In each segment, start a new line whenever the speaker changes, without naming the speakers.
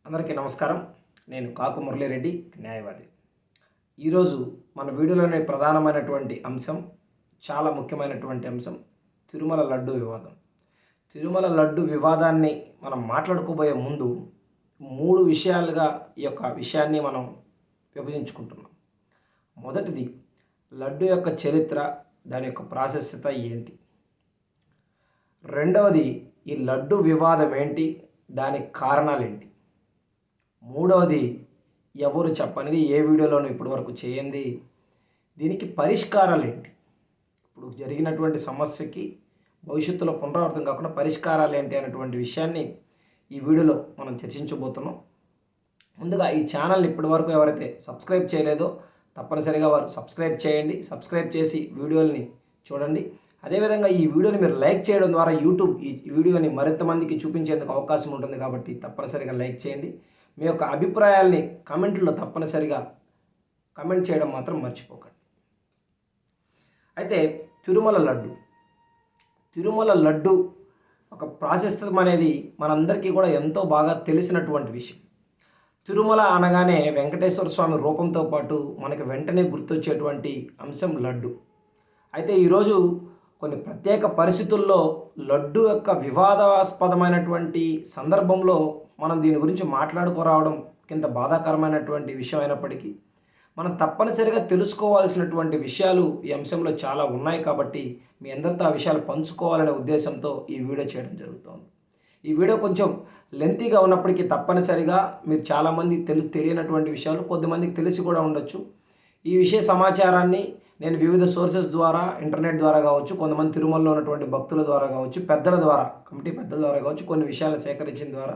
అందరికీ నమస్కారం. నేను కాకు మురళీరెడ్డి, న్యాయవాది. ఈరోజు మన వీడియోలోని ప్రధానమైనటువంటి అంశం, చాలా ముఖ్యమైనటువంటి అంశం, తిరుమల లడ్డు వివాదం. తిరుమల లడ్డు వివాదాన్ని మనం మాట్లాడుకోబోయే ముందు 3 విషయాలుగా ఈ యొక్క విషయాన్ని మనం విభజించుకుంటున్నాం. మొదటిది, లడ్డు యొక్క చరిత్ర, దాని యొక్క ప్రాశస్త్యత ఏంటి. రెండవది, ఈ లడ్డు వివాదం ఏంటి, దానికి కారణాలేంటి. మూడవది, ఎవరు చెప్పనిది, ఏ వీడియోలోనూ ఇప్పటివరకు చేయండి, దీనికి పరిష్కారాలు ఏంటి. ఇప్పుడు జరిగినటువంటి సమస్యకి భవిష్యత్తులో పునరావృతం కాకుండా పరిష్కారాలు ఏంటి అనేటువంటి విషయాన్ని ఈ వీడియోలో మనం చర్చించబోతున్నాం. ముందుగా ఈ ఛానల్ని ఇప్పటివరకు ఎవరైతే సబ్స్క్రైబ్ చేయలేదో తప్పనిసరిగా వారు సబ్స్క్రైబ్ చేయండి. సబ్స్క్రైబ్ చేసి వీడియోల్ని చూడండి. అదేవిధంగా ఈ వీడియోని మీరు లైక్ చేయడం ద్వారా యూట్యూబ్ ఈ వీడియోని మరింత మందికి చూపించేందుకు అవకాశం ఉంటుంది కాబట్టి తప్పనిసరిగా లైక్ చేయండి. మీ యొక్క అభిప్రాయాల్ని కామెంట్లో తప్పనిసరిగా కామెంట్ చేయడం మాత్రం మర్చిపోకండి. అయితే తిరుమల లడ్డు ఒక ప్రాశస్త్యం అనేది మనందరికీ కూడా ఎంతో బాగా తెలిసినటువంటి విషయం. తిరుమల అనగానే వెంకటేశ్వర స్వామి రూపంతో పాటు మనకి వెంటనే గుర్తొచ్చేటువంటి అంశం లడ్డు. అయితే ఈరోజు కొన్ని ప్రత్యేక పరిస్థితుల్లో లడ్డు యొక్క వివాదాస్పదమైనటువంటి సందర్భంలో మనం దీని గురించి మాట్లాడుకోరావడం కింద బాధాకరమైనటువంటి విషయం అయినప్పటికీ మనం తప్పనిసరిగా తెలుసుకోవాల్సినటువంటి విషయాలు ఈ అంశంలో చాలా ఉన్నాయి కాబట్టి మీ అందరితో ఆ విషయాలు పంచుకోవాలనే ఉద్దేశంతో ఈ వీడియో చేయడం జరుగుతుంది. ఈ వీడియో కొంచెం లెంతీగా ఉన్నప్పటికీ తప్పనిసరిగా మీరు చాలామంది తెలియనటువంటి విషయాలు కొద్దిమందికి తెలిసి కూడా ఉండొచ్చు. ఈ విషయ సమాచారాన్ని నేను వివిధ సోర్సెస్ ద్వారా, ఇంటర్నెట్ ద్వారా కావచ్చు, కొంతమంది తిరుమలలో ఉన్నటువంటి భక్తుల ద్వారా కావచ్చు, పెద్దల ద్వారా, కమిటీ పెద్దల ద్వారా కావచ్చు, కొన్ని విషయాలు సేకరించిన ద్వారా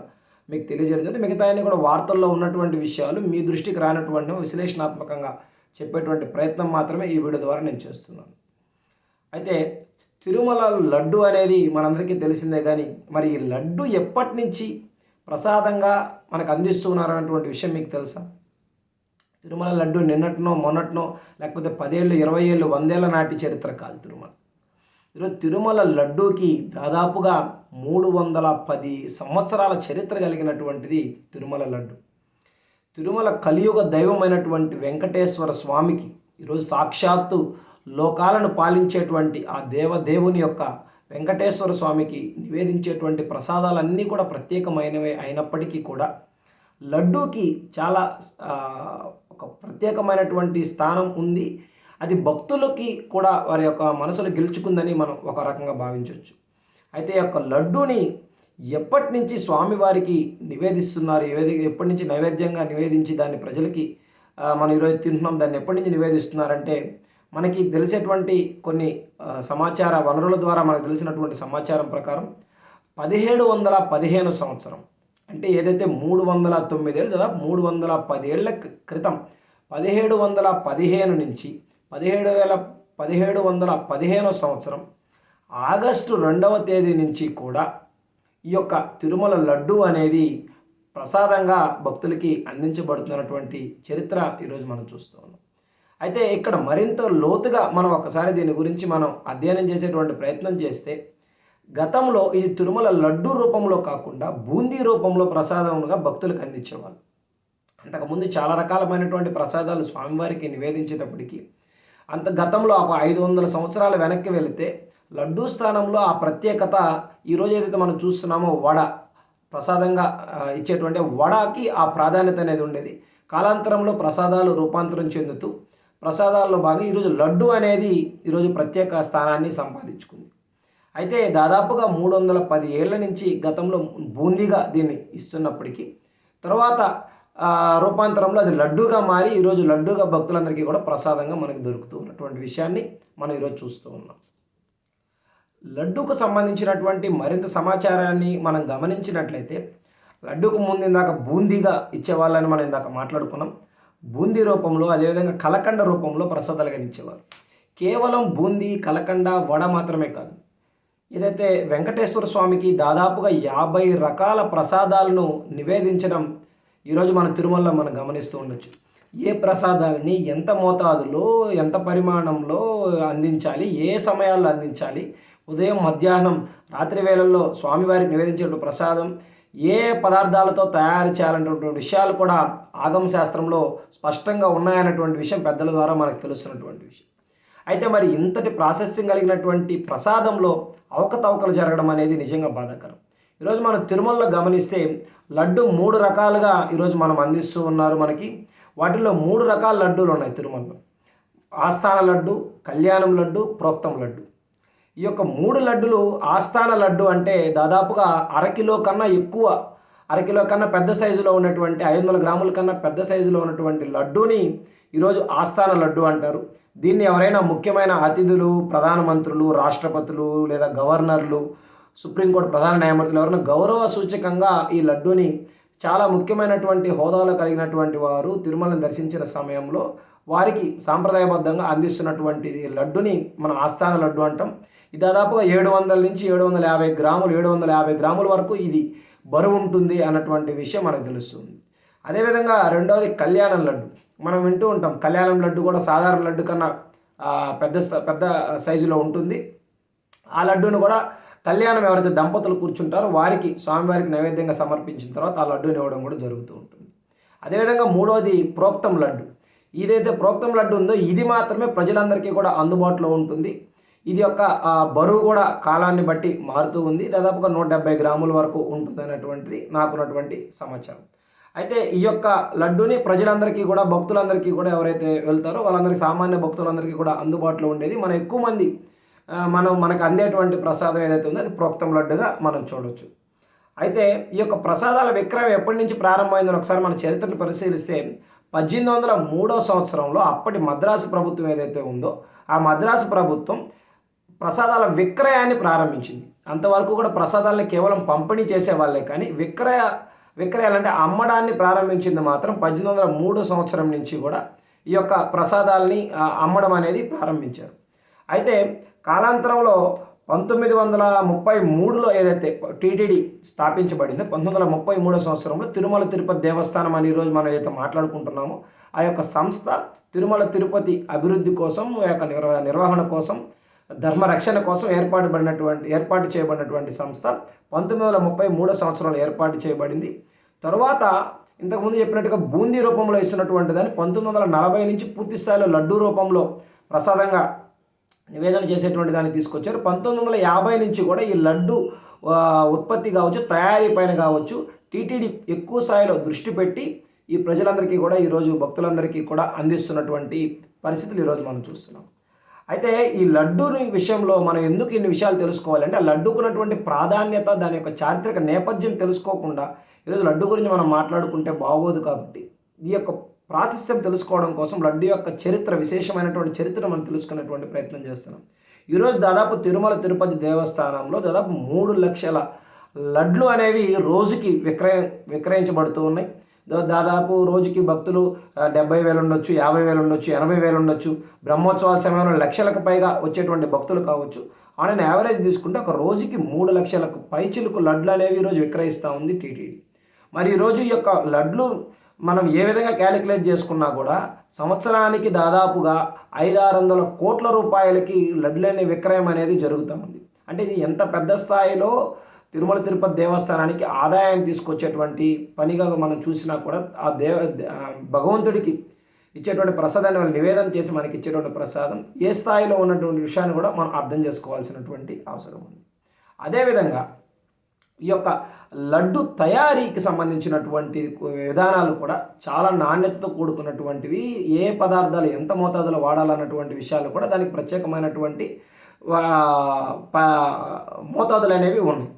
మీకు తెలియజేయడం. మిగతా అన్ని కూడా వార్తల్లో ఉన్నటువంటి విషయాలు మీ దృష్టికి రానటువంటి విశ్లేషణాత్మకంగా చెప్పేటువంటి ప్రయత్నం మాత్రమే ఈ వీడియో ద్వారా నేను చేస్తున్నాను. అయితే తిరుమల లడ్డు అనేది మనందరికీ తెలిసిందే, కానీ మరి ఈ లడ్డు ఎప్పటి నుంచి ప్రసాదంగా మనకు అందిస్తున్నారు అన్నటువంటి విషయం మీకు తెలుసా? తిరుమల లడ్డు నిన్నటినో మొన్నటినో లేకపోతే 10 ఏళ్ళు 20 ఏళ్ళు 100 ఏళ్ళ నాటి చరిత్ర కాదు తిరుమల. ఈరోజు తిరుమల లడ్డూకి దాదాపుగా 310 సంవత్సరాల చరిత్ర కలిగినటువంటిది తిరుమల లడ్డు. తిరుమల కలియుగ దైవమైనటువంటి వెంకటేశ్వర స్వామికి ఈరోజు సాక్షాత్తు లోకాలను పాలించేటువంటి ఆ దేవుని యొక్క వెంకటేశ్వర స్వామికి నివేదించేటువంటి ప్రసాదాలన్నీ కూడా ప్రత్యేకమైనవే అయినప్పటికీ కూడా లడ్డూకి చాలా ఒక ప్రత్యేకమైనటువంటి స్థానం ఉంది. అది భక్తులకి కూడా వారి యొక్క మనసులు గెలుచుకుందని మనం ఒక రకంగా భావించవచ్చు. అయితే ఈ యొక్క లడ్డూని ఎప్పటి నుంచి స్వామివారికి నివేదిస్తున్నారు, ఎప్పటి నుంచి నైవేద్యంగా నివేదించి దాన్ని ప్రజలకి మనం ఈరోజు తింటున్నాం, దాన్ని ఎప్పటి నుంచి నివేదిస్తున్నారంటే మనకి తెలిసేటువంటి కొన్ని సమాచార వనరుల ద్వారా మనకు తెలిసినటువంటి సమాచారం ప్రకారం 1715 సంవత్సరం, అంటే ఏదైతే 309 ఏళ్ళు, దాదాపు 310 ఏళ్ల క్రితం 1715 నుంచి 1715 సంవత్సరం ఆగస్టు 2వ తేదీ నుంచి కూడా ఈ యొక్క తిరుమల లడ్డు అనేది ప్రసాదంగా భక్తులకి అందించబడుతున్నటువంటి చరిత్ర ఈరోజు మనం చూస్తూ ఉన్నాం. అయితే ఇక్కడ మరింత లోతుగా మనం ఒకసారి దీని గురించి మనం అధ్యయనం చేసేటువంటి ప్రయత్నం చేస్తే, గతంలో ఇది తిరుమల లడ్డు రూపంలో కాకుండా బూందీ రూపంలో ప్రసాదంగా భక్తులకు అందించేవాళ్ళు. అంతకుముందు చాలా రకాలమైనటువంటి ప్రసాదాలు స్వామివారికి నివేదించేటప్పటికీ గతంలో ఒక 500 సంవత్సరాల వెనక్కి వెళితే లడ్డూ స్థానంలో ఆ ప్రత్యేకత ఈరోజు ఏదైతే మనం చూస్తున్నామో వడ ప్రసాదంగా ఇచ్చేటువంటి వడకి ఆ ప్రాధాన్యత అనేది ఉండేది. కాలాంతరంలో ప్రసాదాలు రూపాంతరం చెందుతూ ప్రసాదాల్లో భాగంగా ఈరోజు లడ్డు అనేది ఈరోజు ప్రత్యేక స్థానాన్ని సంపాదించుకుంది. అయితే దాదాపుగా 310 ఏళ్ల నుంచి గతంలో బూందీగా దీన్ని ఇస్తున్నప్పటికీ తర్వాత రూపాంతరంలో అది లడ్డూగా మారి ఈరోజు లడ్డూగా భక్తులందరికీ కూడా ప్రసాదంగా మనకు దొరుకుతూ ఉన్నటువంటి విషయాన్ని మనం ఈరోజు చూస్తూ ఉన్నాం. లడ్డూకు సంబంధించినటువంటి మరింత సమాచారాన్ని మనం గమనించినట్లయితే, లడ్డూకు ముందు ఇందాక బూందీగా ఇచ్చేవాళ్ళని మనం ఇందాక మాట్లాడుకున్నాం. బూందీ రూపంలో, అదేవిధంగా కలకండ రూపంలో ప్రసాదాలుగా ఇచ్చేవారు. కేవలం బూందీ, కలకండ, వడ మాత్రమే కాదు, ఏదైతే వెంకటేశ్వర స్వామికి దాదాపుగా 50 రకాల ప్రసాదాలను నివేదించడం ఈరోజు మన తిరుమలలో మనం గమనిస్తూ ఉండొచ్చు. ఏ ప్రసాదాలని ఎంత మోతాదులో, ఎంత పరిమాణంలో అందించాలి, ఏ సమయాల్లో అందించాలి, ఉదయం, మధ్యాహ్నం, రాత్రి వేళల్లో స్వామివారికి నివేదించే ప్రసాదం ఏ పదార్థాలతో తయారు చేయాలనేటువంటి విషయాలు కూడా ఆగమ శాస్త్రంలో స్పష్టంగా ఉన్నాయన్నటువంటి విషయం పెద్దల ద్వారా మనకు తెలుస్తున్నటువంటి విషయం. అయితే మరి ఇంతటి ప్రాసెసింగ్ కలిగినటువంటి ప్రసాదంలో అవకతవకలు జరగడం అనేది నిజంగా బాధాకరం. ఈరోజు మనం తిరుమలలో గమనిస్తే లడ్డు 3 రకాలుగా ఈరోజు మనం అందిస్తూ ఉన్నారు మనకి. వాటిల్లో 3 రకాల లడ్డూలు ఉన్నాయి తిరుమలలో. ఆస్థాన లడ్డు, కళ్యాణం లడ్డు, ప్రోక్తం లడ్డు. ఈ యొక్క 3 లడ్డులు ఆస్థాన లడ్డు అంటే దాదాపుగా అరకిలో కన్నా ఎక్కువ, అరకిలో కన్నా పెద్ద సైజులో ఉన్నటువంటి 500 గ్రాముల కన్నా పెద్ద సైజులో ఉన్నటువంటి లడ్డూని ఈరోజు ఆస్థాన లడ్డు అంటారు. దీన్ని ఎవరైనా ముఖ్యమైన అతిథులు, ప్రధానమంత్రులు, రాష్ట్రపతులు లేదా గవర్నర్లు, సుప్రీంకోర్టు ప్రధాన న్యాయమూర్తులు ఎవరైనా గౌరవ సూచకంగా ఈ లడ్డూని చాలా ముఖ్యమైనటువంటి హోదాలో కలిగినటువంటి వారు తిరుమలను దర్శించిన సమయంలో వారికి సాంప్రదాయబద్ధంగా అందిస్తున్నటువంటి లడ్డుని మనం ఆస్థాన లడ్డు అంటాం. ఇది దాదాపుగా 700 నుంచి 750 గ్రాములు, 750 గ్రాముల వరకు ఇది బరువు ఉంటుంది అన్నటువంటి విషయం మనకు తెలుస్తుంది. అదేవిధంగా రెండవది కళ్యాణం లడ్డు. మనం వింటూ ఉంటాం కళ్యాణం లడ్డు కూడా సాధారణ లడ్డు కన్నా పెద్ద సైజులో ఉంటుంది. ఆ లడ్డూను కూడా కళ్యాణం ఎవరైతే దంపతులు కూర్చుంటారో వారికి స్వామివారికి నైవేద్యంగా సమర్పించిన తర్వాత ఆ లడ్డూని ఇవ్వడం కూడా జరుగుతూ ఉంటుంది. అదేవిధంగా మూడవది ప్రోక్తం లడ్డు. ఇదైతే ప్రోక్తం లడ్డు ఉందో ఇది మాత్రమే ప్రజలందరికీ కూడా అందుబాటులో ఉంటుంది. ఇది యొక్క బరువు కూడా కాలాన్ని బట్టి మారుతూ ఉంది. దాదాపుగా 170 గ్రాముల వరకు ఉంటుంది అనేటువంటిది నాకున్నటువంటి సమాచారం. అయితే ఈ యొక్క లడ్డూని ప్రజలందరికీ కూడా, భక్తులందరికీ కూడా ఎవరైతే వెళ్తారో వాళ్ళందరికీ, సామాన్య భక్తులందరికీ కూడా అందుబాటులో ఉండేది. మనం ఎక్కువ మంది మనకు అందేటువంటి ప్రసాదం ఏదైతే ఉందో అది ప్రోక్తం లడ్డుగా మనం చూడవచ్చు. అయితే ఈ యొక్క ప్రసాదాల విక్రయం ఎప్పటి నుంచి ప్రారంభమైందని ఒకసారి మన చరిత్రను పరిశీలిస్తే 1803 సంవత్సరంలో అప్పటి మద్రాసు ప్రభుత్వం ఏదైతే ఉందో ఆ మద్రాసు ప్రభుత్వం ప్రసాదాల విక్రయాన్ని ప్రారంభించింది. అంతవరకు కూడా ప్రసాదాలని కేవలం పంపిణీ చేసేవాళ్ళే, కానీ విక్రయాలంటే అమ్మడాన్ని ప్రారంభించింది మాత్రం 1803 సంవత్సరం నుంచి కూడా ఈ యొక్క ప్రసాదాలని అమ్మడం అనేది ప్రారంభించారు. అయితే కాలాంతరంలో 1933లో ఏదైతే టీటీడీ స్థాపించబడిందో 1933 సంవత్సరంలో తిరుమల తిరుపతి దేవస్థానం అని ఈరోజు మనం ఏదైతే మాట్లాడుకుంటున్నామో ఆ యొక్క సంస్థ తిరుమల తిరుపతి అభివృద్ధి కోసం, ఆ యొక్క నిర్వహణ కోసం, ధర్మరక్షణ కోసం ఏర్పాటు చేయబడినటువంటి సంస్థ 1933 సంవత్సరంలో ఏర్పాటు చేయబడింది. తరువాత ఇంతకుముందు చెప్పినట్టుగా బూందీ రూపంలో ఇస్తున్నటువంటి దాన్ని 1940 నుంచి పూర్తి స్థాయిలో లడ్డూ రూపంలో ప్రసాదంగా నివేదన చేసేటువంటి దాన్ని తీసుకొచ్చారు. 1950 నుంచి కూడా ఈ లడ్డు ఉత్పత్తి కావచ్చు, తయారీ పైన కావచ్చు టీటీడీ ఎక్కువ స్థాయిలో దృష్టి పెట్టి ఈ ప్రజలందరికీ కూడా, ఈరోజు భక్తులందరికీ కూడా అందిస్తున్నటువంటి పరిస్థితులు ఈరోజు మనం చూస్తున్నాం. అయితే ఈ లడ్డూని విషయంలో మనం ఎందుకు ఇన్ని విషయాలు తెలుసుకోవాలంటే ఆ లడ్డూకున్నటువంటి ప్రాధాన్యత, దాని యొక్క చారిత్రక నేపథ్యం తెలుసుకోకుండా ఈరోజు లడ్డు గురించి మనం మాట్లాడుకుంటే బాగోదు. కాబట్టి ఈ యొక్క ప్రాశస్త్యం తెలుసుకోవడం కోసం లడ్డు యొక్క చరిత్ర, విశేషమైనటువంటి చరిత్ర మనం తెలుసుకునేటువంటి ప్రయత్నం చేస్తున్నాం. ఈరోజు దాదాపు తిరుమల తిరుపతి దేవస్థానంలో దాదాపు 3 లక్షల లడ్లు అనేవి రోజుకి విక్రయించబడుతూ ఉన్నాయి. దాదాపు రోజుకి భక్తులు 70,000 ఉండొచ్చు, 50,000 ఉండొచ్చు, 80,000 ఉండొచ్చు. బ్రహ్మోత్సవాల సమయంలో లక్షలకు పైగా వచ్చేటువంటి భక్తులు కావచ్చు. ఆన్ యావరేజ్ తీసుకుంటే ఒక రోజుకి 3 లక్షలకు పైచిలుకు లడ్లు అనేవి ఈరోజు విక్రయిస్తూ ఉంది టీటీడీ. మరి ఈరోజు ఈ యొక్క లడ్లు మనం ఏ విధంగా క్యాలిక్యులేట్ చేసుకున్నా కూడా సంవత్సరానికి దాదాపుగా 500-600 కోట్ల రూపాయలకి లడ్లనే విక్రయం అనేది జరుగుతూ ఉంది. అంటే ఇది ఎంత పెద్ద స్థాయిలో తిరుమల తిరుపతి దేవస్థానానికి ఆదాయం తీసుకొచ్చేటువంటి పనిగా మనం చూసినా కూడా ఆ భగవంతుడికి ఇచ్చేటువంటి ప్రసాదాన్ని వాళ్ళు నివేదన చేసి మనకి ఇచ్చేటువంటి ప్రసాదం ఏ స్థాయిలో ఉన్నటువంటి విషయాన్ని కూడా మనం అర్థం చేసుకోవాల్సినటువంటి అవసరం ఉంది. అదేవిధంగా ఈ యొక్క లడ్డు తయారీకి సంబంధించినటువంటి విధానాలు కూడా చాలా నాణ్యతతో కూడుకున్నటువంటివి. ఏ పదార్థాలు ఎంత మోతాదులో వాడాలన్నటువంటి విషయాలు కూడా దానికి ప్రత్యేకమైనటువంటి మోతాదులు అనేవి ఉన్నాయి.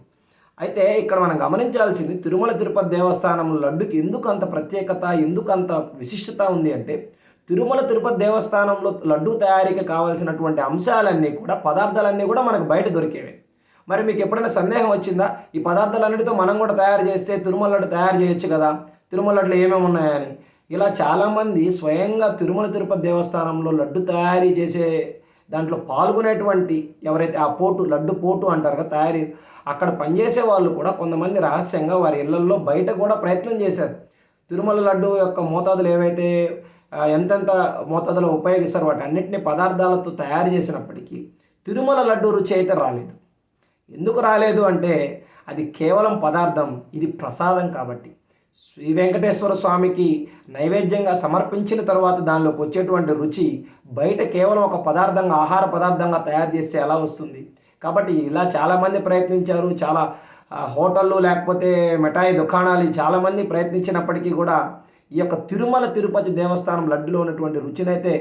అయితే ఇక్కడ మనం గమనించాల్సింది తిరుమల తిరుపతి దేవస్థానం లడ్డుకి ఎందుకు అంత ప్రత్యేకత, ఎందుకు అంత విశిష్టత ఉంది అంటే తిరుమల తిరుపతి దేవస్థానంలో లడ్డు తయారీకి కావాల్సినటువంటి అంశాలన్నీ కూడా, పదార్థాలన్నీ కూడా మనకు బయట దొరికేవి. మరి మీకు ఎప్పుడైనా సందేహం వచ్చిందా, ఈ పదార్థాలన్నిటితో మనం కూడా తయారు చేస్తే తిరుమల లడ్డు తయారు చేయొచ్చు కదా, తిరుమల లడ్డులో ఏమేమి ఉన్నాయని? ఇలా చాలామంది స్వయంగా తిరుమల తిరుపతి దేవస్థానంలో లడ్డు తయారీ చేసే దాంట్లో పాల్గొనేటువంటి ఎవరైతే ఆ లడ్డు పోటు అంటారు కదా తయారీ, అక్కడ పనిచేసే వాళ్ళు కూడా కొంతమంది రహస్యంగా వారి ఇళ్లల్లో బయట కూడా ప్రయత్నం చేశారు. తిరుమల లడ్డు యొక్క మోతాదులు ఏవైతే ఎంతెంత మోతాదులో ఉపయోగిస్తారు వాటి అన్నింటినీ పదార్థాలతో తయారు చేసినప్పటికీ తిరుమల లడ్డు రుచి అయితే రాలేదు. ఎందుకు రాలేదు అంటే అది కేవలం పదార్థం, ఇది ప్రసాదం. కాబట్టి శ్రీ వెంకటేశ్వర స్వామికి నైవేద్యంగా సమర్పించిన తర్వాత దానిలోకి వచ్చేటువంటి రుచి బయట కేవలం ఒక పదార్థంగా, ఆహార పదార్థంగా తయారు చేస్తే ఎలా వస్తుంది? కాబట్టి ఇలా చాలామంది ప్రయత్నించారు. చాలా హోటళ్ళు లేకపోతే మిఠాయి దుకాణాలు చాలామంది ప్రయత్నించినప్పటికీ కూడా ఈ యొక్క తిరుమల తిరుపతి దేవస్థానం లడ్డులో ఉన్నటువంటి రుచినైతే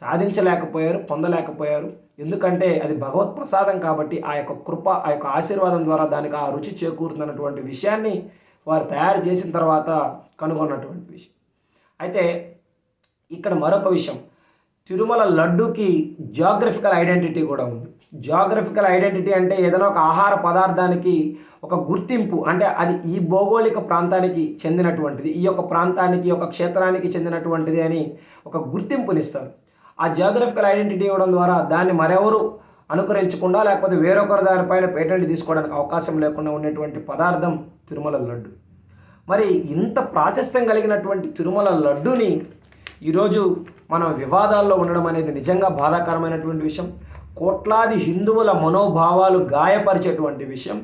సాధించలేకపోయారు, పొందలేకపోయారు. ఎందుకంటే అది భగవత్ ప్రసాదం కాబట్టి ఆ యొక్క కృప, ఆ యొక్క ఆశీర్వాదం ద్వారా దానికి ఆ రుచి చేకూరుతున్నటువంటి విషయాన్ని వారు తయారు చేసిన తర్వాత కనుగొన్నటువంటి విషయం. అయితే ఇక్కడ మరొక విషయం, తిరుమల లడ్డూకి జియోగ్రఫికల్ ఐడెంటిటీ కూడా ఉంది. జియోగ్రఫికల్ ఐడెంటిటీ అంటే ఏదైనా ఒక ఆహార పదార్థానికి ఒక గుర్తింపు, అంటే అది ఈ భౌగోళిక ప్రాంతానికి చెందినటువంటిది, ఈ యొక్క ప్రాంతానికి, ఈ యొక్క క్షేత్రానికి చెందినటువంటిది అని ఒక గుర్తింపునిస్తారు. ఆ జియోగ్రఫికల్ ఐడెంటిటీ ఇవ్వడం ద్వారా దాన్ని మరెవరు అనుకరించకుండా లేకపోతే వేరొకరు దానిపైన పేటెంట్ తీసుకోవడానికి అవకాశం లేకుండా ఉండేటువంటి పదార్థం తిరుమల లడ్డు. మరి ఇంత ప్రాశస్త్యం కలిగినటువంటి తిరుమల లడ్డుని ఈరోజు మనం వివాదాల్లో ఉండడం అనేది నిజంగా బాధాకరమైనటువంటి విషయం. కోట్లాది హిందువుల మనోభావాలు గాయపరిచేటువంటి విషయం.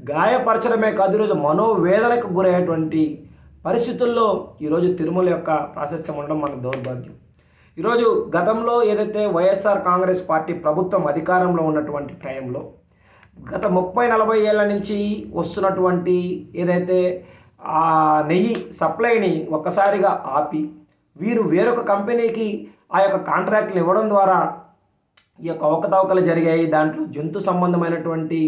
గాయపరచడమే కాదు, ఈరోజు మనోవేదనకు గురయ్యేటువంటి పరిస్థితుల్లో ఈరోజు తిరుమల యొక్క ప్రాశస్త్యం ఉండడం మన దౌర్భాగ్యం. ఈరోజు గతంలో ఏదైతే వైఎస్ఆర్ కాంగ్రెస్ పార్టీ ప్రభుత్వం అధికారంలో ఉన్నటువంటి టైంలో గత 30-40 ఏళ్ళ నుంచి వస్తున్నటువంటి ఏదైతే ఆ నెయ్యి సప్లైని ఒక్కసారిగా ఆపి వీరు వేరొక కంపెనీకి ఆ యొక్క కాంట్రాక్ట్లు ఇవ్వడం ద్వారా ఈ యొక్క అవకతవకలు జరిగాయి. దాంట్లో జంతు సంబంధమైనటువంటి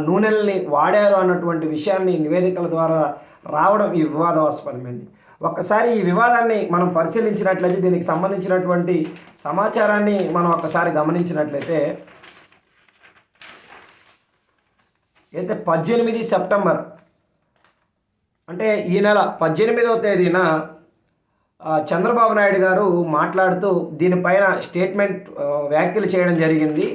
నూనెల్ని వాడారు అన్నటువంటి విషయాన్ని నివేదికల ద్వారా రావడం ఈ వివాదాస్పదమైంది. ఒక్కసారి ఈ వివాదాన్ని మనం పరిశీలించినట్లయితే, దీనికి సంబంధించినటువంటి సమాచారాన్ని మనం ఒక్కసారి గమనించినట్లయితే, అయితే 18 సెప్టెంబర్ అంటే ఈ నెల 18వ తేదీన చంద్రబాబు నాయుడు గారు మాట్లాడుతూ దీనిపైన స్టేట్మెంట్ వ్యాఖ్యలు చేయడం జరిగింది.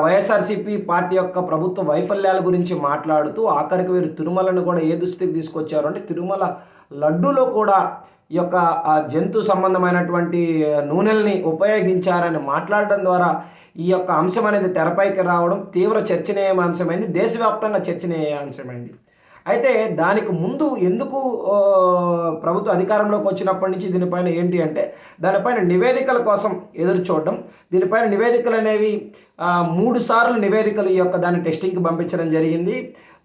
వైఎస్ఆర్సీపీ పార్టీ యొక్క ప్రభుత్వ వైఫల్యాల గురించి మాట్లాడుతూ ఆఖరికి వీరు తిరుమలను కూడా ఏ దుస్థితికి తీసుకొచ్చారు అంటే తిరుమల లడ్డూలో కూడా ఈ యొక్క జంతు సంబంధమైనటువంటి నూనెల్ని ఉపయోగించారని మాట్లాడడం ద్వారా ఈ యొక్క అంశం అనేది తెరపైకి రావడం తీవ్ర చర్చనీయాంశమైంది, దేశవ్యాప్తంగా చర్చనీయాంశమైంది. అయితే దానికి ముందు ఎందుకు ప్రభుత్వ అధికారంలోకి వచ్చినప్పటి నుంచి దీనిపైన ఏంటి అంటే దానిపైన నివేదికల కోసం ఎదురు చూడడం. దీనిపైన నివేదికలు అనేవి 3 సార్లు నివేదికలు ఈ యొక్క దాన్ని టెస్టింగ్కి పంపించడం జరిగింది.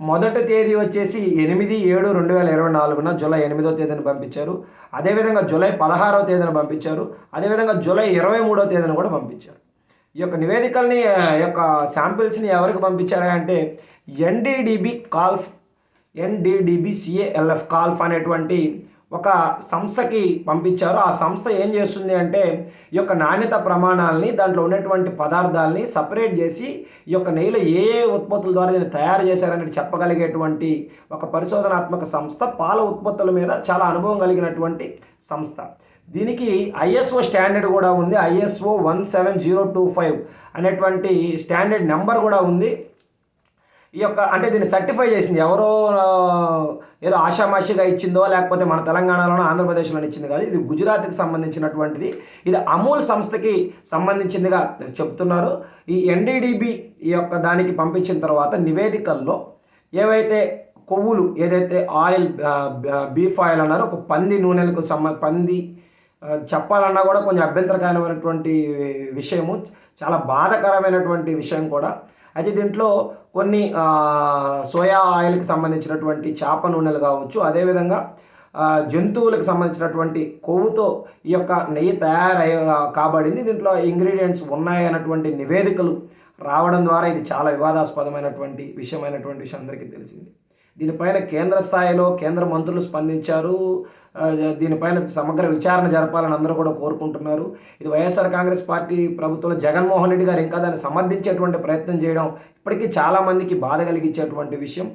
మొదటి తేదీ వచ్చేసి 8/7/2024 జూలై 8వ తేదీన పంపించారు. అదేవిధంగా జూలై 16వ తేదీన పంపించారు. అదేవిధంగా జూలై 23వ తేదీన కూడా పంపించారు. ఈ యొక్క నివేదికల్ని, ఈ యొక్క శాంపిల్స్ని ఎవరికి పంపించారా అంటే ఎన్డీడీబీసీఏఎల్ఎఫ్ కాల్ఫ్ అనేటువంటి ఒక సంస్థకి పంపించారు. ఆ సంస్థ ఏం చేస్తుంది అంటే ఈ యొక్క నాణ్యత ప్రమాణాలని, దాంట్లో ఉన్నటువంటి పదార్థాలని సపరేట్ చేసి ఈ యొక్క నెయ్యిలో ఏ ఉత్పత్తుల ద్వారా దీన్ని తయారు చేశారనేది చెప్పగలిగేటువంటి ఒక పరిశోధనాత్మక సంస్థ. పాల ఉత్పత్తుల మీద చాలా అనుభవం కలిగినటువంటి సంస్థ. దీనికి ఐఎస్ఓ స్టాండర్డ్ కూడా ఉంది. ఐఎస్ఓ 17025 అనేటువంటి స్టాండర్డ్ నెంబర్ కూడా ఉంది. ఈ యొక్క అంటే దీన్ని సర్టిఫై చేసింది ఎవరో ఏదో ఆషామాషిగా ఇచ్చిందో లేకపోతే మన తెలంగాణలోనో ఆంధ్రప్రదేశ్లోనే ఇచ్చింది కాదు. ఇది గుజరాత్కి సంబంధించినటువంటిది. ఇది అమూల్ సంస్థకి సంబంధించిందిగా చెప్తున్నారు. ఈ ఎన్డీడీబీ ఈ యొక్క దానికి పంపించిన తర్వాత నివేదికల్లో ఏవైతే కొవ్వులు, ఏదైతే ఆయిల్, బీఫ్ ఆయిల్ అన్నారో, ఒక పంది నూనెలకు పంది చెప్పాలన్నా కూడా కొంచెం అభ్యంతరకరమైనటువంటి విషయము, చాలా బాధాకరమైనటువంటి విషయం కూడా. అయితే దీంట్లో కొన్ని సోయా ఆయిల్కి సంబంధించినటువంటి చేప నూనెలు కావచ్చు, అదేవిధంగా జంతువులకు సంబంధించినటువంటి కొవ్వుతో ఈ యొక్క నెయ్యి కాబడింది. దీంట్లో ఇంగ్రీడియంట్స్ ఉన్నాయి అన్నటువంటి నివేదికలు రావడం ద్వారా ఇది చాలా వివాదాస్పదమైనటువంటి విషయం అందరికీ తెలిసింది. దీనిపైన కేంద్ర స్థాయిలో కేంద్ర మంత్రులు స్పందించారు. దీనిపైన సమగ్ర విచారణ జరపాలని అందరూ కూడా కోరుకుంటున్నారు. ఇది వైఎస్ఆర్ కాంగ్రెస్ పార్టీ ప్రభుత్వంలో జగన్మోహన్ రెడ్డి గారు ఇంకా దాన్ని సమర్థించేటువంటి ప్రయత్నం చేయడం ఇప్పటికీ చాలామందికి బాధ కలిగించేటువంటి విషయం.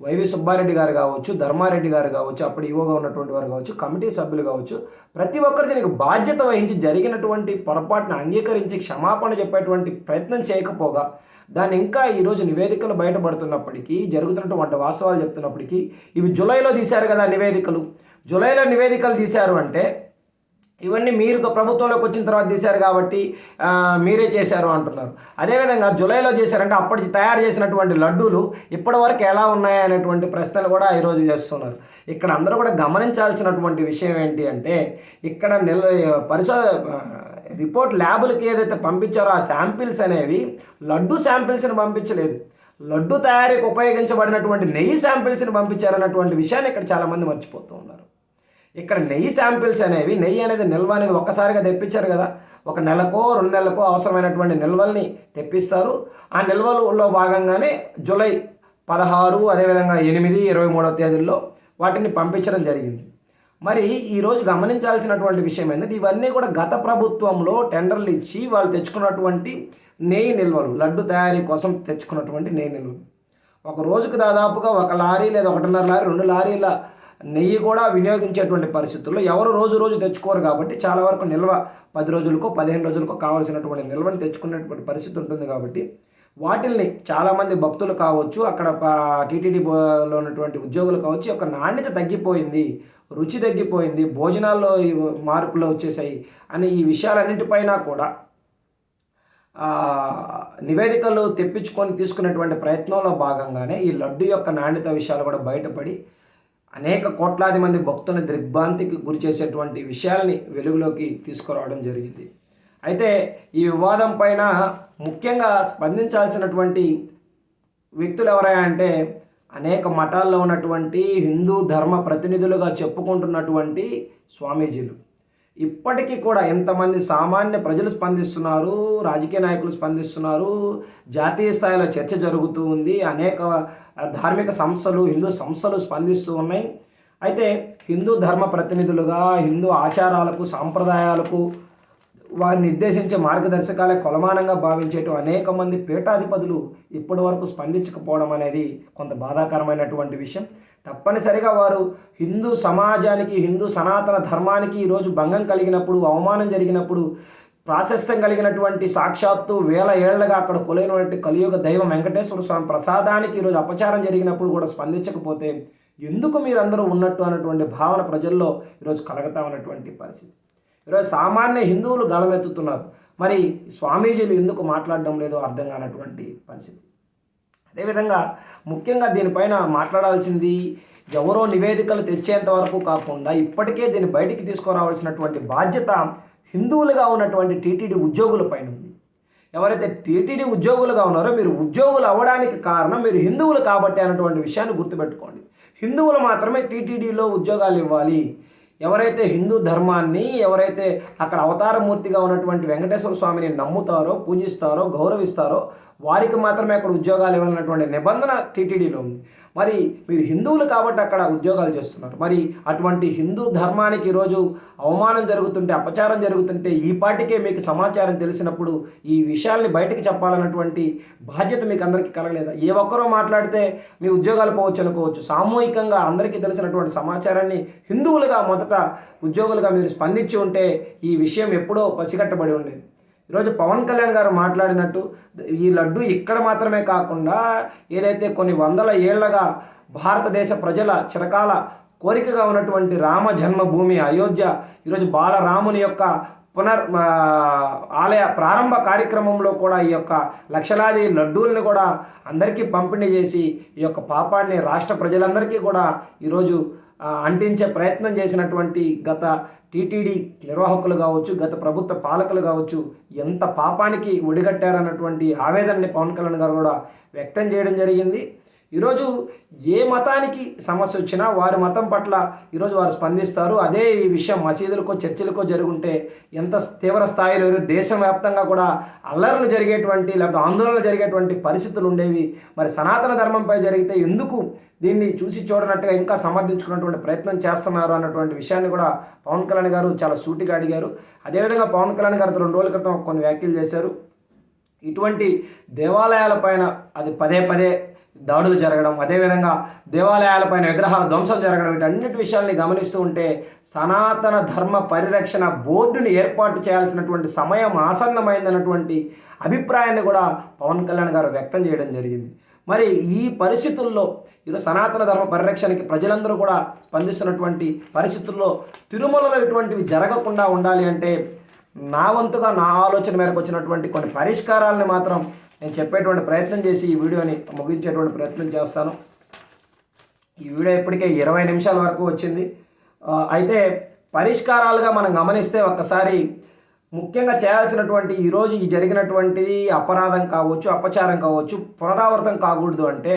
వైవి సుబ్బారెడ్డి గారు కావచ్చు, ధర్మారెడ్డి గారు కావచ్చు, అప్పుడు ఈవోగా ఉన్నటువంటి వారు కావచ్చు, కమిటీ సభ్యులు కావచ్చు, ప్రతి ఒక్కరు దీనికి బాధ్యత వహించి జరిగినటువంటి పొరపాటును అంగీకరించి క్షమాపణ చెప్పేటువంటి ప్రయత్నం చేయకపోగా దాన్ని ఇంకా ఈరోజు నివేదికలు బయటపడుతున్నప్పటికీ, జరుగుతున్నటువంటి వాస్తవాలు చెప్తున్నప్పటికీ, ఇవి జూలైలో తీశారు కదా నివేదికలు. జూలైలో నివేదికలు తీశారు అంటే ఇవన్నీ మీరు ప్రభుత్వంలోకి వచ్చిన తర్వాత తీశారు కాబట్టి మీరే చేశారు అంటున్నారు. అదేవిధంగా జూలైలో చేశారంటే అప్పటి తయారు చేసినటువంటి లడ్డూలు ఇప్పటివరకు ఎలా ఉన్నాయి అనేటువంటి ప్రశ్నలు కూడా ఈరోజు చేస్తున్నారు. ఇక్కడ అందరూ కూడా గమనించాల్సినటువంటి విషయం ఏంటి అంటే, ఇక్కడ రిపోర్ట్ ల్యాబులకి ఏదైతే పంపించారో ఆ శాంపిల్స్ అనేవి లడ్డు శాంపిల్స్ని పంపించలేదు, లడ్డు తయారీకి ఉపయోగించబడినటువంటి నెయ్యి శాంపిల్స్ని పంపించారన్నటువంటి విషయాన్ని ఇక్కడ చాలామంది మర్చిపోతూ ఉన్నారు. ఇక్కడ నెయ్యి శాంపిల్స్ అనేవి, నెయ్యి అనేది నిల్వ అనేది ఒక్కసారిగా తెప్పించారు కదా, ఒక నెలకో 2 నెలలకో అవసరమైనటువంటి నిల్వల్ని తెప్పిస్తారు. ఆ నిల్వలలో భాగంగానే జూలై 16 అదేవిధంగా 8, 23వ తేదీల్లో వాటిని పంపించడం జరిగింది. మరి ఈరోజు గమనించాల్సినటువంటి విషయం ఏంటంటే, ఇవన్నీ కూడా గత ప్రభుత్వంలో టెండర్లు ఇచ్చి వాళ్ళు తెచ్చుకున్నటువంటి నెయ్యి నిల్వలు, లడ్డు తయారీ కోసం తెచ్చుకున్నటువంటి నెయ్యి నిల్వలు. ఒక రోజుకు దాదాపుగా 1 లారీ లేదా 1.5 లారీ 2 లారీల నెయ్యి కూడా వినియోగించేటువంటి పరిస్థితుల్లో ఎవరు రోజు తెచ్చుకోరు కాబట్టి చాలా వరకు నిల్వ 10 రోజులకో 15 రోజులకో కావాల్సినటువంటి నిల్వని తెచ్చుకునేటువంటి పరిస్థితి ఉంటుంది. కాబట్టి వాటిల్ని చాలామంది భక్తులు కావచ్చు, అక్కడ టీటీడీలో ఉన్నటువంటి ఉద్యోగులు కావచ్చు, యొక్క నాణ్యత తగ్గిపోయింది, రుచి తగ్గిపోయింది, భోజనాల్లో మార్పులు వచ్చేసాయి అని ఈ విషయాలన్నింటిపైన కూడా నివేదికలు తెప్పించుకొని తీసుకునేటువంటి ప్రయత్నంలో భాగంగానే ఈ లడ్డు యొక్క నాణ్యత విషయాలు కూడా బయటపడి అనేక కోట్లాది మంది భక్తులను దిగ్భ్రాంతికి గురి చేసేటువంటి విషయాల్ని వెలుగులోకి తీసుకురావడం జరిగింది. అయితే ఈ వివాదం పైన ముఖ్యంగా స్పందించాల్సినటువంటి వ్యక్తులు ఎవరైనా అంటే, అనేక మఠాల్లో ఉన్నటువంటి హిందూ ధర్మ ప్రతినిధులుగా చెప్పుకుంటున్నటువంటి స్వామీజీలు. ఇప్పటికీ కూడా ఎంతమంది సామాన్య ప్రజలు స్పందిస్తున్నారు, రాజకీయ నాయకులు స్పందిస్తున్నారు, జాతీయ స్థాయిలో చర్చ జరుగుతూ ఉంది, అనేక ధార్మిక సంస్థలు, హిందూ సంస్థలు స్పందిస్తూ ఉన్నాయి. అయితే హిందూ ధర్మ ప్రతినిధులుగా హిందూ ఆచారాలకు సాంప్రదాయాలకు వారిని నిర్దేశించే మార్గదర్శకాలే కొలమానంగా భావించేటు అనేక మంది పీఠాధిపతులు ఇప్పటి వరకు స్పందించకపోవడం అనేది కొంత బాధాకరమైనటువంటి విషయం. తప్పనిసరిగా వారు హిందూ సమాజానికి, హిందూ సనాతన ధర్మానికి ఈరోజు భంగం కలిగినప్పుడు, అవమానం జరిగినప్పుడు, ప్రాశస్త్యం కలిగినటువంటి సాక్షాత్తు వేల ఏళ్లుగా అక్కడ కొలైనటువంటి కలియుగ దైవం వెంకటేశ్వర స్వామి ప్రసాదానికి ఈరోజు అపచారం జరిగినప్పుడు కూడా స్పందించకపోతే ఎందుకు మీరందరూ ఉన్నట్టు అన్నటువంటి భావన ప్రజల్లో ఈరోజు కలగతా ఉన్నటువంటి పరిస్థితి. ఈరోజు సామాన్య హిందువులు గళమెత్తుతున్నారు, మరి స్వామీజీలు ఎందుకు మాట్లాడడం లేదో అర్థం కానటువంటి పరిస్థితి. అదేవిధంగా ముఖ్యంగా దీనిపైన మాట్లాడాల్సింది ఎవరో నివేదికలు తెచ్చేంత వరకు కాకుండా ఇప్పటికే దీన్ని బయటికి తీసుకురావాల్సినటువంటి బాధ్యత హిందువులుగా ఉన్నటువంటి టీటీడీ ఉద్యోగుల పైన ఉంది. ఎవరైతే టీటీడీ ఉద్యోగులుగా ఉన్నారో మీరు ఉద్యోగులు అవ్వడానికి కారణం మీరు హిందువులు కాబట్టి అన్నటువంటి విషయాన్ని గుర్తుపెట్టుకోండి. హిందువులు మాత్రమే టీటీడీలో ఉద్యోగాలు ఇవ్వాలి. ఎవరైతే హిందూ ధర్మాన్ని, ఎవరైతే అక్కడ అవతారమూర్తిగా ఉన్నటువంటి వెంకటేశ్వర స్వామిని నమ్ముతారో, పూజిస్తారో, గౌరవిస్తారో వారికి మాత్రమే అక్కడ ఉద్యోగాలు ఇవ్వాలన్నటువంటి నిబంధన టీటీడీలో ఉంది. మరి మీరు హిందువులు కాబట్టి అక్కడ ఉద్యోగాలు చేస్తున్నారు. మరి అటువంటి హిందూ ధర్మానికి ఈరోజు అవమానం జరుగుతుంటే, అపచారం జరుగుతుంటే ఈ పాటికే మీకు సమాచారం తెలిసినప్పుడు ఈ విషయాల్ని బయటకు చెప్పాలన్నటువంటి బాధ్యత మీకు అందరికీ కలగలేదా? ఏ ఒక్కరో మాట్లాడితే మీ ఉద్యోగాలు పోవచ్చు అనుకోవచ్చు. సామూహికంగా అందరికీ తెలిసినటువంటి సమాచారాన్ని హిందువులుగా మొదట ఉద్యోగులుగా మీరు స్పందించి ఉంటే ఈ విషయం ఎప్పుడో పసిగట్టబడి ఉండేది. ఈరోజు పవన్ కళ్యాణ్ గారు మాట్లాడినట్టు ఈ లడ్డు ఇక్కడ మాత్రమే కాకుండా ఏదైతే కొన్ని వందల ఏళ్లగా భారతదేశ ప్రజల చిరకాల కోరికగా ఉన్నటువంటి రామ జన్మభూమి అయోధ్య, ఈరోజు బాలరాముని యొక్క ఆలయ ప్రారంభ కార్యక్రమంలో కూడా ఈ యొక్క లక్షలాది లడ్డూల్ని కూడా అందరికీ పంపిణీ చేసి ఈ యొక్క పాపాన్ని రాష్ట్ర ప్రజలందరికీ కూడా ఈరోజు అంటించే ప్రయత్నం చేసినటువంటి గత టీటీడీ నిర్వాహకులు కావచ్చు, గత ప్రభుత్వ పాలకులు కావచ్చు, ఎంత పాపానికి ఒడిగట్టారన్నటువంటి ఆవేదనని పవన్ కళ్యాణ్ గారు కూడా వ్యక్తం చేయడం జరిగింది. ఈరోజు ఏ మతానికి సమస్య వచ్చినా వారి మతం పట్ల ఈరోజు వారు స్పందిస్తారు. అదే ఈ విషయం మసీదులకో చర్చిలకో జరుగుంటే ఎంత తీవ్ర స్థాయిలో దేశవ్యాప్తంగా కూడా అల్లర్లు జరిగేటువంటి లేకపోతే ఆందోళనలు జరిగేటువంటి పరిస్థితులు ఉండేవి. మరి సనాతన ధర్మంపై జరిగితే ఎందుకు దీన్ని చూసి చూడనట్టుగా ఇంకా సమర్థించుకున్నటువంటి ప్రయత్నం చేస్తున్నారు అన్నటువంటి విషయాన్ని కూడా పవన్ కళ్యాణ్ గారు చాలా సూటిగా అడిగారు. అదేవిధంగా పవన్ కళ్యాణ్ గారు 2 రోజుల క్రితం కొన్ని వ్యాఖ్యలు చేశారు. ఇటువంటి దేవాలయాలపైన అది పదే పదే దాడులు జరగడం, అదేవిధంగా దేవాలయాలపైన విగ్రహాల ధ్వంసం జరగడం, వీటన్నిటి విషయాల్ని గమనిస్తూ ఉంటే సనాతన ధర్మ పరిరక్షణ బోర్డుని ఏర్పాటు చేయాల్సినటువంటి సమయం ఆసన్నమైందన్నటువంటి అభిప్రాయాన్ని కూడా పవన్ కళ్యాణ్ గారు వ్యక్తం చేయడం జరిగింది. మరి ఈ పరిస్థితుల్లో ఈరోజు సనాతన ధర్మ పరిరక్షణకి ప్రజలందరూ కూడా స్పందిస్తున్నటువంటి పరిస్థితుల్లో తిరుమలలో ఇటువంటివి జరగకుండా ఉండాలి అంటే నా వంతుగా నా ఆలోచన మేరకు వచ్చినటువంటి కొన్ని పరిష్కారాలను మాత్రం నేను చెప్పేటువంటి ప్రయత్నం చేసి ఈ వీడియోని ముగించేటువంటి ప్రయత్నం చేస్తాను. ఈ వీడియో ఇప్పటికే 20 నిమిషాల వరకు వచ్చింది. అయితే పరిష్కారాలుగా మనం గమనిస్తే ఒక్కసారి ముఖ్యంగా చేయాల్సినటువంటి ఈరోజు ఈ జరిగినటువంటి అపరాధం కావచ్చు, అపచారం కావచ్చు, పునరావృతం కాకూడదు అంటే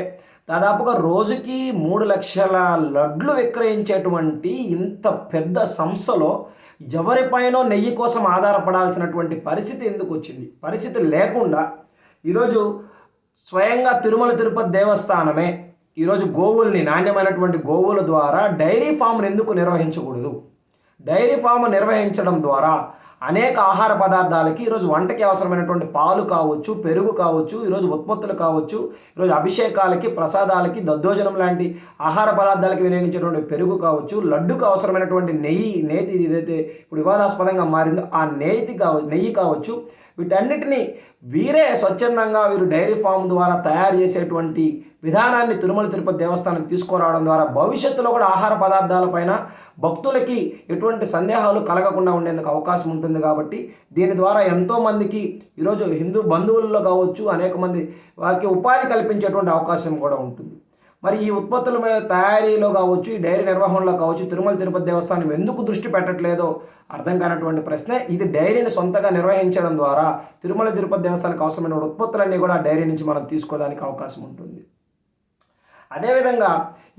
దాదాపుగా రోజుకి 3 లక్షల లడ్లు విక్రయించేటువంటి ఇంత పెద్ద సంస్థలో ఎవరిపైనో నెయ్యి కోసం ఆధారపడాల్సినటువంటి పరిస్థితి ఎందుకు వచ్చింది? పరిస్థితి లేకుండా ఈరోజు స్వయంగా తిరుమల తిరుపతి దేవస్థానమే ఈరోజు గోవుల్ని, నాణ్యమైనటువంటి గోవుల ద్వారా డైరీ ఫామ్ను ఎందుకు నిర్వహించకూడదు? డైరీ ఫామ్ నిర్వహించడం ద్వారా అనేక ఆహార పదార్థాలకి ఈరోజు వంటకి అవసరమైనటువంటి పాలు కావచ్చు, పెరుగు కావచ్చు, ఈరోజు ఉత్పత్తులు కావచ్చు, ఈరోజు అభిషేకాలకి, ప్రసాదాలకి, దద్దోజనం లాంటి ఆహార పదార్థాలకి వినియోగించేటువంటి పెరుగు కావచ్చు, లడ్డుకు అవసరమైనటువంటి నేతి ఏదైతే ఇప్పుడు వివాదాస్పదంగా మారిందో ఆ నెయ్యి కావచ్చు, వీటన్నిటినీ వీరే స్వచ్ఛందంగా వీరు డైరీ ఫామ్ ద్వారా తయారు చేసేటువంటి విధానాన్ని తిరుమల తిరుపతి దేవస్థానం తీసుకురావడం ద్వారా భవిష్యత్తులో కూడా ఆహార పదార్థాలపైన భక్తులకి ఎటువంటి సందేహాలు కలగకుండా ఉండేందుకు అవకాశం ఉంటుంది. కాబట్టి దీని ద్వారా ఎంతోమందికి ఈరోజు హిందూ బంధువుల్లో కావచ్చు అనేక మంది వారికి ఉపాధి కల్పించేటువంటి అవకాశం కూడా ఉంటుంది. మరి ఈ ఉత్పత్తుల మీద తయారీలో కావచ్చు, ఈ డైరీ నిర్వహణలో కావచ్చు తిరుమల తిరుపతి దేవస్థానం ఎందుకు దృష్టి పెట్టట్లేదో అర్థం కానటువంటి ప్రశ్న. ఇది డైరీని సొంతగా నిర్వహించడం ద్వారా తిరుమల తిరుపతి దేవస్థానానికి అవసరమైన ఉత్పత్తులన్నీ కూడా డైరీ నుంచి మనం తీసుకోవడానికి అవకాశం ఉంటుంది. అదేవిధంగా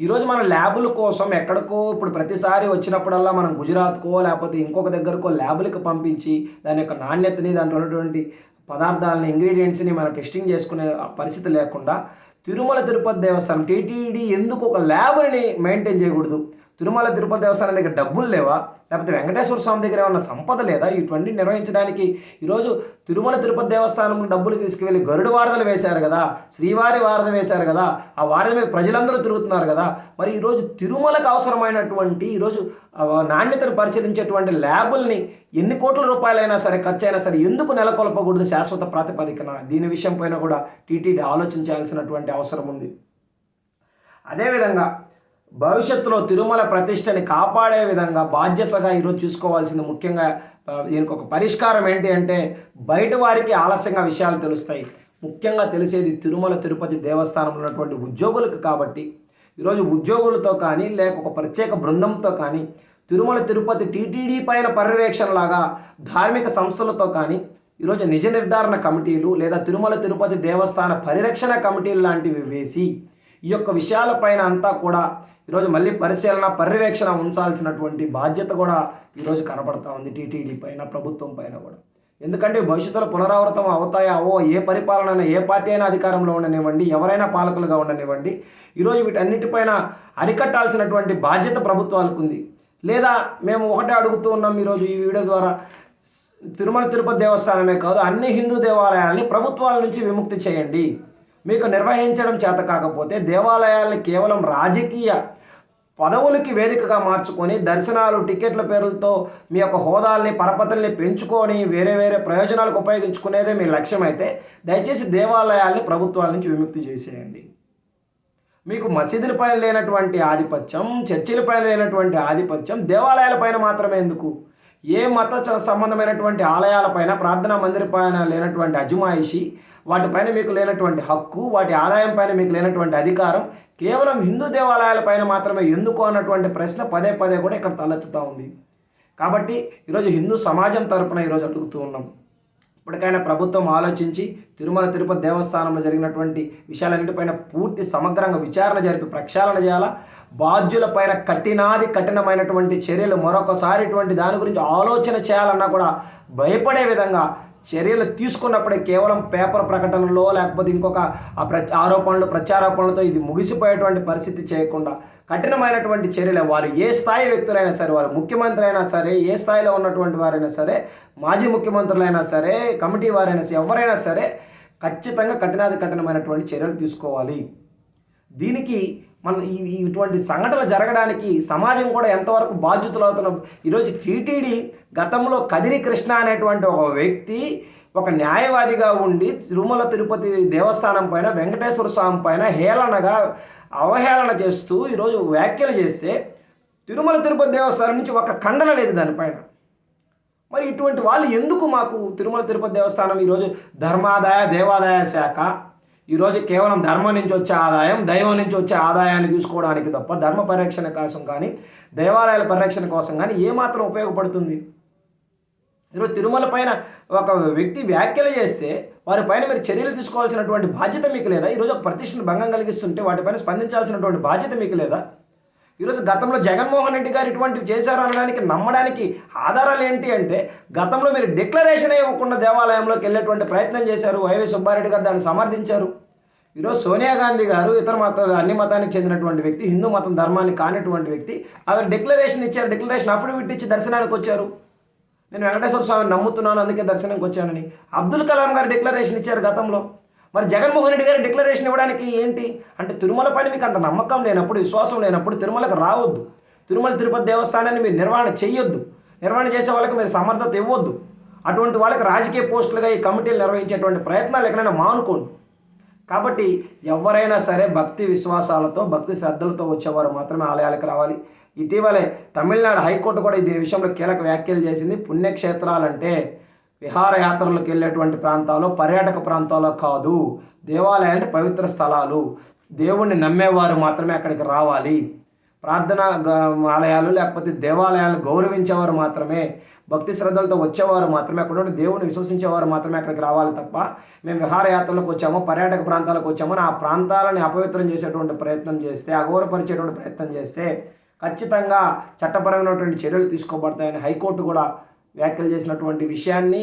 ఈరోజు మన ల్యాబుల కోసం ఎక్కడికో ఇప్పుడు ప్రతిసారి వచ్చినప్పుడల్లా మనం గుజరాత్కో లేకపోతే ఇంకొక దగ్గరకో ల్యాబులకు పంపించి దాని యొక్క నాణ్యతని, దాంట్లో ఉన్నటువంటి పదార్థాలని, ఇంగ్రీడియంట్స్ని మనం టెస్టింగ్ చేసుకునే పరిస్థితి లేకుండా తిరుమల తిరుపతి దేవస్థానం టీటీడీ ఎందుకు ఒక ల్యాబ్ని మెయింటైన్ చేయకూడదు? తిరుమల తిరుపతి దేవస్థానం దగ్గర డబ్బులు లేవా? లేకపోతే వెంకటేశ్వర స్వామి దగ్గర ఏమన్నా సంపద లేదా? ఇటువంటి నిర్వహించడానికి ఈరోజు తిరుమల తిరుపతి దేవస్థానం డబ్బులు తీసుకువెళ్ళి గరుడు వారధలు వేశారు కదా, శ్రీవారి వారధ వేశారు కదా, ఆ వారధ మీద ప్రజలందరూ తిరుగుతున్నారు కదా. మరి ఈరోజు తిరుమలకు అవసరమైనటువంటి ఈరోజు నాణ్యతను పరిశీలించేటువంటి ల్యాబుల్ని ఎన్ని కోట్ల రూపాయలైనా సరే ఖర్చు అయినా సరే ఎందుకు నెలకొల్పకూడదు శాశ్వత ప్రాతిపదికన? దీని విషయం పైన కూడా టీటీడీ ఆలోచించాల్సినటువంటి అవసరం ఉంది. అదేవిధంగా భవిష్యత్తులో తిరుమల ప్రతిష్టని కాపాడే విధంగా బాధ్యతగా ఈరోజు చూసుకోవాల్సింది ముఖ్యంగా దీనికి ఒక పరిష్కారం ఏంటి అంటే బయట వారికి ఆలస్యంగా విషయాలు తెలుస్తాయి. ముఖ్యంగా తెలిసేది తిరుమల తిరుపతి దేవస్థానంలో ఉన్నటువంటి ఉద్యోగులకు. కాబట్టి ఈరోజు ఉద్యోగులతో కానీ లేక ఒక ప్రత్యేక బృందంతో కానీ తిరుమల తిరుపతి టీటీడీ పైన పర్యవేక్షణలాగా ధార్మిక సంస్థలతో కానీ ఈరోజు నిజ నిర్ధారణ కమిటీలు లేదా తిరుమల తిరుపతి దేవస్థాన పరిరక్షణ కమిటీలు లాంటివి వేసి ఈ యొక్క విషయాలపైన అంతా కూడా ఈరోజు మళ్ళీ పరిశీలన, పర్యవేక్షణ ఉంచాల్సినటువంటి బాధ్యత కూడా ఈరోజు కనబడతా ఉంది టీటీడీ పైన, ప్రభుత్వం పైన కూడా. ఎందుకంటే భవిష్యత్తులో పునరావృతం అవుతాయా ఏ పరిపాలన, ఏ పార్టీ అయినా అధికారంలో ఉండనివ్వండి, ఎవరైనా పాలకులుగా ఉండనివ్వండి, ఈరోజు వీటన్నిటిపైన అరికట్టాల్సినటువంటి బాధ్యత ప్రభుత్వాలకు ఉంది. లేదా మేము ఒకటే అడుగుతూ ఉన్నాం ఈరోజు ఈ వీడియో ద్వారా, తిరుమల తిరుపతి దేవస్థానమే కాదు అన్ని హిందూ దేవాలయాల్ని ప్రభుత్వాల నుంచి విముక్తి చేయండి. మీకు నిర్వహించడం చేత కాకపోతే దేవాలయాల్ని కేవలం రాజకీయ పదవులకి వేదికగా మార్చుకొని దర్శనాలు, టికెట్ల పేర్లతో మీ యొక్క హోదాల్ని, పరపతుల్ని పెంచుకొని వేరే వేరే ప్రయోజనాలకు ఉపయోగించుకునేదే మీ లక్ష్యం అయితే దయచేసి దేవాలయాల్ని ప్రభుత్వాల నుంచి విముక్తి చేసేయండి. మీకు మసీదులపైన లేనటువంటి ఆధిపత్యం, చర్చిలపైన లేనటువంటి ఆధిపత్యం దేవాలయాలపైన మాత్రమే ఎందుకు? ఏ మత సంబంధమైనటువంటి ఆలయాలపైన, ప్రార్థనా మందిరపైన లేనటువంటి అజమాయిషి, వాటిపైన మీకు లేనటువంటి హక్కు, వాటి ఆదాయం పైన మీకు లేనటువంటి అధికారం కేవలం హిందూ దేవాలయాలపైన మాత్రమే ఎందుకు అన్నటువంటి ప్రశ్న పదే పదే కూడా ఇక్కడ తలెత్తుతూ ఉంది. కాబట్టి ఈరోజు హిందూ సమాజం తరపున ఈరోజు అడుగుతూ ఉన్నాం, ఇప్పటికైనా ప్రభుత్వం ఆలోచించి తిరుమల తిరుపతి దేవస్థానంలో జరిగినటువంటి విషయాలన్నింటిపైన పూర్తి సమగ్రంగా విచారణ జరిపి ప్రక్షాళన చేయాలా. బాధ్యులపైన కఠినమైనటువంటి చర్యలు మరొకసారి ఇటువంటి దాని గురించి ఆలోచన చేయాలన్నా కూడా భయపడే విధంగా చర్యలు తీసుకున్నప్పుడే కేవలం పేపర్ ప్రకటనలో లేకపోతే ఇంకొక ఆరోపణలు, ప్రత్యారోపణలతో ఇది ముగిసిపోయేటువంటి పరిస్థితి చేయకుండా కఠినమైనటువంటి చర్యలు వాళ్ళు ఏ స్థాయి వ్యక్తులైనా సరే, వారు ముఖ్యమంత్రి అయినా సరే, ఏ స్థాయిలో ఉన్నటువంటి వారైనా సరే, మాజీ ముఖ్యమంత్రులైనా సరే, కమిటీ వారైనా సరే, ఎవరైనా సరే ఖచ్చితంగా కఠినమైనటువంటి చర్యలు తీసుకోవాలి. దీనికి మన ఇటువంటి సంఘటనలు జరగడానికి సమాజం కూడా ఎంతవరకు బాధ్యతలు అవుతున్నాం. ఈరోజు టీటీడీ గతంలో కదిరి కృష్ణ అనేటువంటి ఒక వ్యక్తి ఒక న్యాయవాదిగా ఉండి తిరుమల తిరుపతి దేవస్థానం పైన, వెంకటేశ్వర స్వామి పైన హేళనగా అవహేళన చేస్తూ ఈరోజు వ్యాఖ్యలు చేస్తే తిరుమల తిరుపతి దేవస్థానం నుంచి ఒక ఖండన లేదు దానిపైన. మరి ఇటువంటి వాళ్ళు ఎందుకు మాకు తిరుమల తిరుపతి దేవస్థానం ఈరోజు ధర్మాదాయ దేవాదాయ శాఖ ఈరోజు కేవలం ధర్మం నుంచి వచ్చే ఆదాయం, దైవం నుంచి వచ్చే ఆదాయాన్ని చూసుకోవడానికి తప్ప ధర్మ పరిరక్షణ కోసం కానీ దేవాలయాల పరిరక్షణ కోసం కానీ ఏమాత్రం ఉపయోగపడుతుంది? ఈరోజు తిరుమల పైన ఒక వ్యక్తి వ్యాఖ్యలు చేస్తే వారిపైన మీరు చర్యలు తీసుకోవాల్సినటువంటి బాధ్యత మీకు లేదా? ఈరోజు ఒక ప్రతిష్టను భంగం కలిగిస్తుంటే వాటిపైన స్పందించాల్సినటువంటి బాధ్యత మీకు లేదా? ఈరోజు గతంలో జగన్మోహన్ రెడ్డి గారు ఇటువంటివి చేశారు అనడానికి నమ్మడానికి ఆధారాలు ఏంటి అంటే, గతంలో మీరు డిక్లరేషన్ ఇవ్వకుండా దేవాలయంలోకి వెళ్ళేటువంటి ప్రయత్నం చేశారు. వైవి సుబ్బారెడ్డి గారు దాన్ని సమర్థించారు. ఈరోజు సోనియా గాంధీ గారు అన్ని మతానికి చెందినటువంటి వ్యక్తి, హిందూ మతం ధర్మాన్ని కానిటువంటి వ్యక్తి, ఆవిడ డిక్లరేషన్ ఇచ్చారు. డిక్లరేషన్ అఫిడవిట్ ఇచ్చి దర్శనానికి వచ్చారు. నేను వెంకటేశ్వర స్వామిని నమ్ముతున్నాను, అందుకే దర్శనంకి వచ్చానని. అబ్దుల్ కలాం గారు డిక్లరేషన్ ఇచ్చారు గతంలో. మరి జగన్మోహన్ రెడ్డి గారు డిక్లరేషన్ ఇవ్వడానికి ఏంటి అంటే, తిరుమల పైన మీకు అంత నమ్మకం లేనప్పుడు, విశ్వాసం లేనప్పుడు తిరుమలకు రావద్దు. తిరుమల తిరుపతి దేవస్థానాన్ని మీరు నిర్వహణ చేయొద్దు. నిర్వహణ చేసే వాళ్ళకి మీరు సమర్థత ఇవ్వద్దు. అటువంటి వాళ్ళకి రాజకీయ పోస్టులుగా ఈ కమిటీలు నిర్వహించేటువంటి ప్రయత్నాలు ఎక్కడైనా మానుకోండి. కాబట్టి ఎవరైనా సరే భక్తి విశ్వాసాలతో, భక్తి శ్రద్ధలతో వచ్చేవారు మాత్రమే ఆలయాలకు రావాలి. ఇటీవలే తమిళనాడు హైకోర్టు కూడా ఈ విషయంలో కీలక వ్యాఖ్యలు చేసింది. పుణ్యక్షేత్రాలంటే విహారయాత్రలకు వెళ్ళేటువంటి ప్రాంతాలు, పర్యాటక ప్రాంతాలు కాదు. దేవాలయాలు అంటే పవిత్ర స్థలాలు. దేవుణ్ణి నమ్మేవారు మాత్రమే అక్కడికి రావాలి. ప్రార్థనా ఆలయాలు లేకపోతే దేవాలయాలను గౌరవించేవారు మాత్రమే, భక్తి శ్రద్ధలతో వచ్చేవారు మాత్రమే, అక్కడ దేవుని విశ్వసించేవారు మాత్రమే అక్కడికి రావాలి తప్ప, మేము విహారయాత్రలకు వచ్చామో, పర్యాటక ప్రాంతాలకు వచ్చామో ఆ ప్రాంతాలని అపవిత్రం చేసేటువంటి ప్రయత్నం చేస్తే, అగౌరవపరిచేటువంటి ప్రయత్నం చేస్తే ఖచ్చితంగా చట్టపరమైనటువంటి చర్యలు తీసుకోబడతాయని హైకోర్టు కూడా వ్యాఖ్యలు చేసినటువంటి విషయాన్ని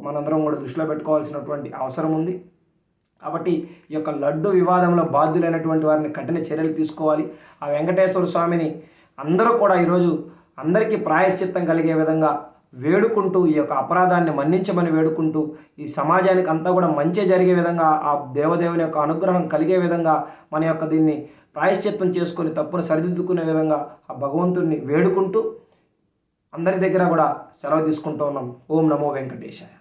మనందరం కూడా దృష్టిలో పెట్టుకోవాల్సినటువంటి అవసరం ఉంది. కాబట్టి ఈ యొక్క లడ్డు వివాదంలో బాధ్యులైనటువంటి వారిని కఠిన చర్యలు తీసుకోవాలి. ఆ వెంకటేశ్వర స్వామిని అందరూ కూడా ఈరోజు అందరికీ ప్రాయశ్చిత్తం కలిగే విధంగా వేడుకుంటూ, ఈ యొక్క అపరాధాన్ని మన్నించమని వేడుకుంటూ, ఈ సమాజానికి అంతా కూడా మంచి జరిగే విధంగా, ఆ దేవదేవుని యొక్క అనుగ్రహం కలిగే విధంగా మన యొక్క దీన్ని ప్రాయశ్చిత్తం చేసుకొని తప్పును సరిదిద్దుకునే విధంగా ఆ భగవంతుడిని వేడుకుంటూ అందరి దగ్గర కూడా సెలవు తీసుకుంటూ ఉన్నాం. ఓం నమో వెంకటేశాయ.